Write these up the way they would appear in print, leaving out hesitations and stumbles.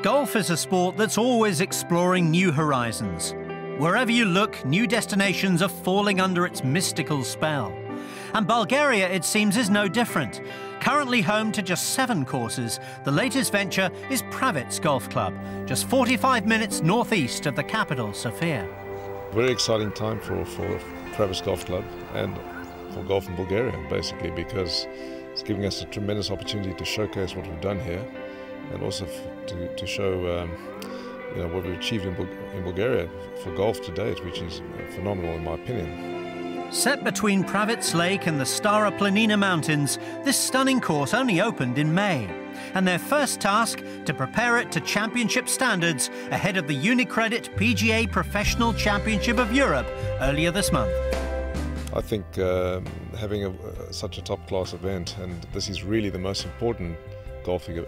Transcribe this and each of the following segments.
Golf is a sport that's always exploring new horizons. Wherever you look, new destinations are falling under its mystical spell. And Bulgaria, it seems, is no different. Currently home to just 7 courses, the latest venture is Pravitz Golf Club, just 45 minutes northeast of the capital, Sofia. Very exciting time for Pravitz Golf Club and for golf in Bulgaria, basically, because it's giving us a tremendous opportunity to showcase what we've done here, and also to show what we've achieved in Bulgaria for golf to date, which is phenomenal in my opinion. Set between Pravitz Lake and the Stara Planina Mountains, this stunning course only opened in May, and their first task to prepare it to championship standards ahead of the UniCredit PGA Professional Championship of Europe earlier this month. I think having such a top-class event, and this is really the most important golfing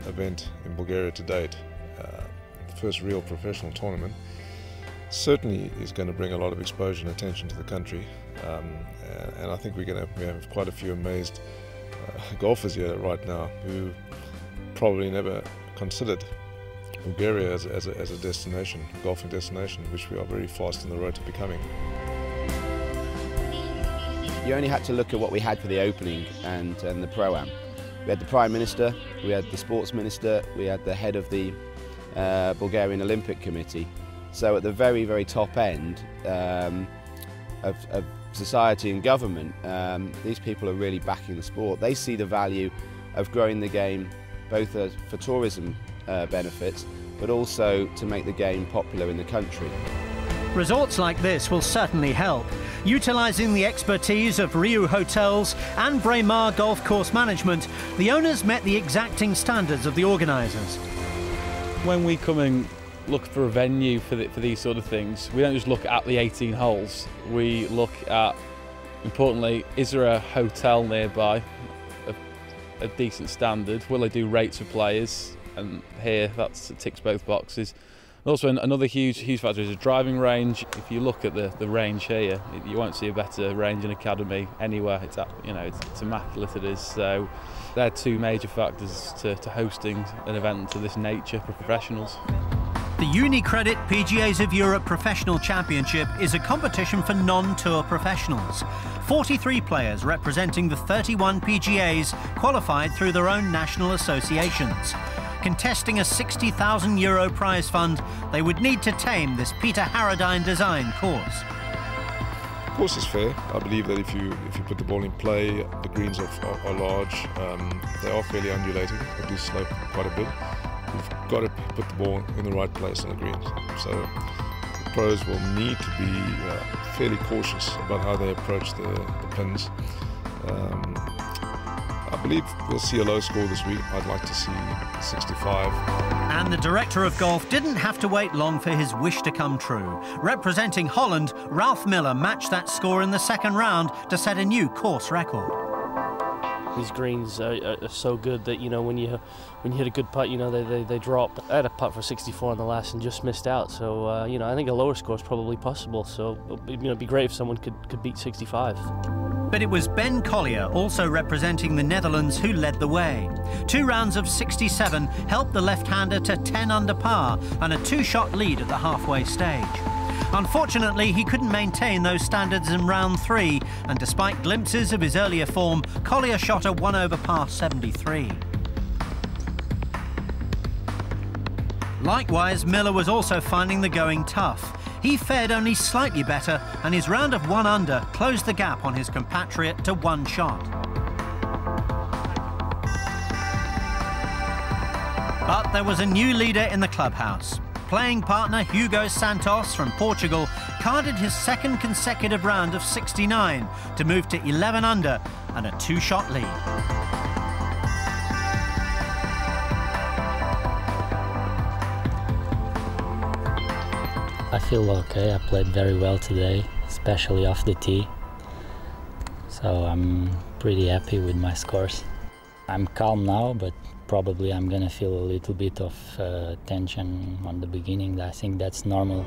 event in Bulgaria to date, the first real professional tournament, certainly is going to bring a lot of exposure and attention to the country, and I think we have quite a few amazed golfers here right now who probably never considered Bulgaria as a destination, a golfing destination, which we are very fast on the road to becoming. You only had to look at what we had for the opening and the Pro-Am. We had the Prime Minister, we had the Sports Minister, we had the head of the Bulgarian Olympic Committee. So at the very, very top end of society and government, these people are really backing the sport. They see the value of growing the game both for tourism benefits, but also to make the game popular in the country. Resorts like this will certainly help. Utilising the expertise of Riu Hotels and Braemar Golf Course Management, the owners met the exacting standards of the organisers. When we come and look for a venue for these sort of things, we don't just look at the 18 holes. We look at, importantly, is there a hotel nearby, a decent standard? Will they do rates for players? And here, it ticks both boxes. Also, another huge factor is a driving range. If you look at the range here, you won't see a better range and academy anywhere. It's immaculate. It is. So they're 2 major factors to hosting an event of this nature for professionals. The UniCredit PGAs of Europe Professional Championship is a competition for non-tour professionals. 43 players representing the 31 PGAs qualified through their own national associations. Contesting a €60,000 prize fund, they would need to tame this Peter Harradine design course. The course is fair. I believe that if you put the ball in play, the greens are large, they are fairly undulating, they do slope quite a bit. You've got to put the ball in the right place on the greens. So the pros will need to be fairly cautious about how they approach the pins. I believe we'll see a low score this week. I'd like to see 65. And the director of golf didn't have to wait long for his wish to come true. Representing Holland, Ralph Miller matched that score in the second round to set a new course record. These greens are so good that, when you hit a good putt, they drop. I had a putt for 64 on the last and just missed out. So, I think a lower score is probably possible. So, it'd be great if someone could beat 65. But it was Ben Collier, also representing the Netherlands, who led the way. 2 rounds of 67 helped the left-hander to 10 under par and a 2-shot lead at the halfway stage. Unfortunately, he couldn't maintain those standards in round 3, and despite glimpses of his earlier form, Collier shot a 1 over par 73. Likewise, Miller was also finding the going tough. He fared only slightly better, and his round of 1 under closed the gap on his compatriot to 1 shot. But there was a new leader in the clubhouse. Playing partner Hugo Santos from Portugal carded his 2nd consecutive round of 69 to move to 11 under and a 2-shot lead. I feel okay. I played very well today, especially off the tee. So I'm pretty happy with my scores. I'm calm now, but probably I'm gonna feel a little bit of tension on the beginning. I think that's normal.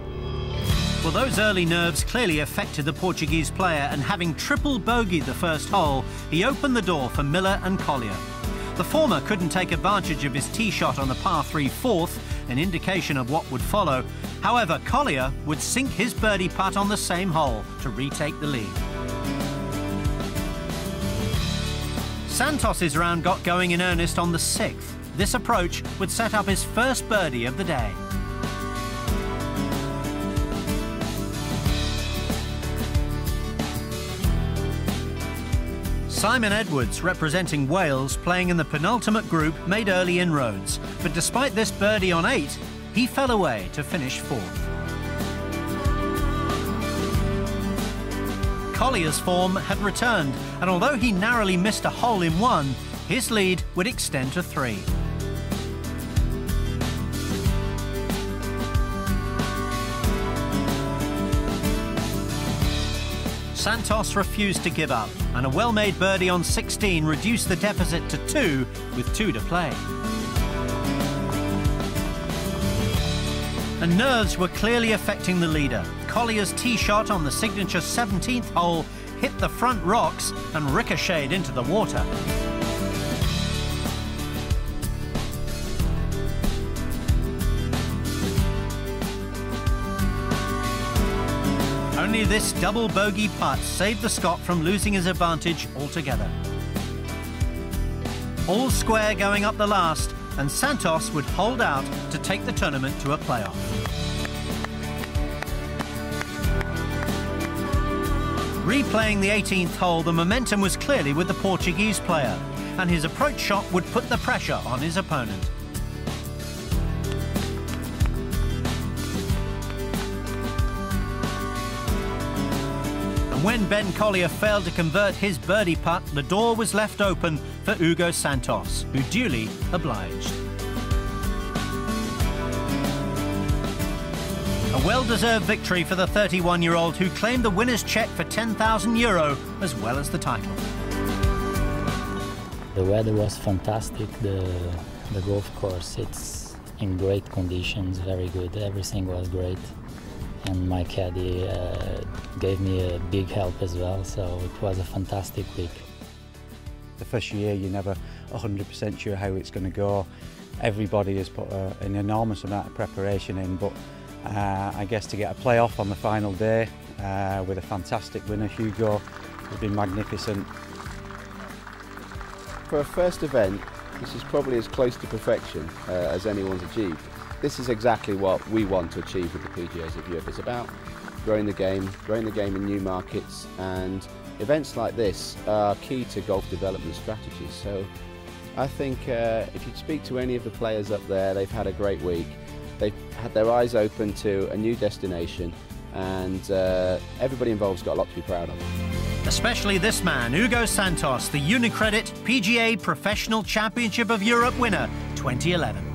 Well, those early nerves clearly affected the Portuguese player, and having triple bogeyed the first hole, he opened the door for Miller and Collier. The former couldn't take advantage of his tee shot on the par 3 fourth, an indication of what would follow. However, Collier would sink his birdie putt on the same hole to retake the lead. Santos's round got going in earnest on the 6th. This approach would set up his first birdie of the day. Simon Edwards, representing Wales, playing in the penultimate group, made early inroads. But despite this birdie on 8, he fell away to finish 4th. Collier's form had returned, and although he narrowly missed a hole in 1, his lead would extend to 3. Santos refused to give up, and a well-made birdie on 16 reduced the deficit to 2 with 2 to play. And nerves were clearly affecting the leader. Collier's tee shot on the signature 17th hole hit the front rocks and ricocheted into the water. Only this double bogey putt saved the Scot from losing his advantage altogether. All square going up the last, and Santos would hold out to take the tournament to a playoff. Replaying the 18th hole, the momentum was clearly with the Portuguese player, and his approach shot would put the pressure on his opponent. When Ben Collier failed to convert his birdie putt, the door was left open for Hugo Santos, who duly obliged. A well-deserved victory for the 31-year-old, who claimed the winner's cheque for €10,000 as well as the title. The weather was fantastic. The golf course, it's in great conditions, very good. Everything was great. And my caddy gave me a big help as well, so it was a fantastic week. The first year you're never 100% sure how it's going to go. Everybody has put an enormous amount of preparation in, but I guess to get a playoff on the final day with a fantastic winner, Hugo, has been magnificent. For a first event, this is probably as close to perfection as anyone's achieved. This is exactly what we want to achieve with the PGAs of Europe. It's about growing the game in new markets, and events like this are key to golf development strategies. So I think if you speak to any of the players up there, they've had a great week. They've had their eyes open to a new destination, and everybody involved's got a lot to be proud of. Especially this man, Hugo Santos, the UniCredit PGA Professional Championship of Europe winner 2011.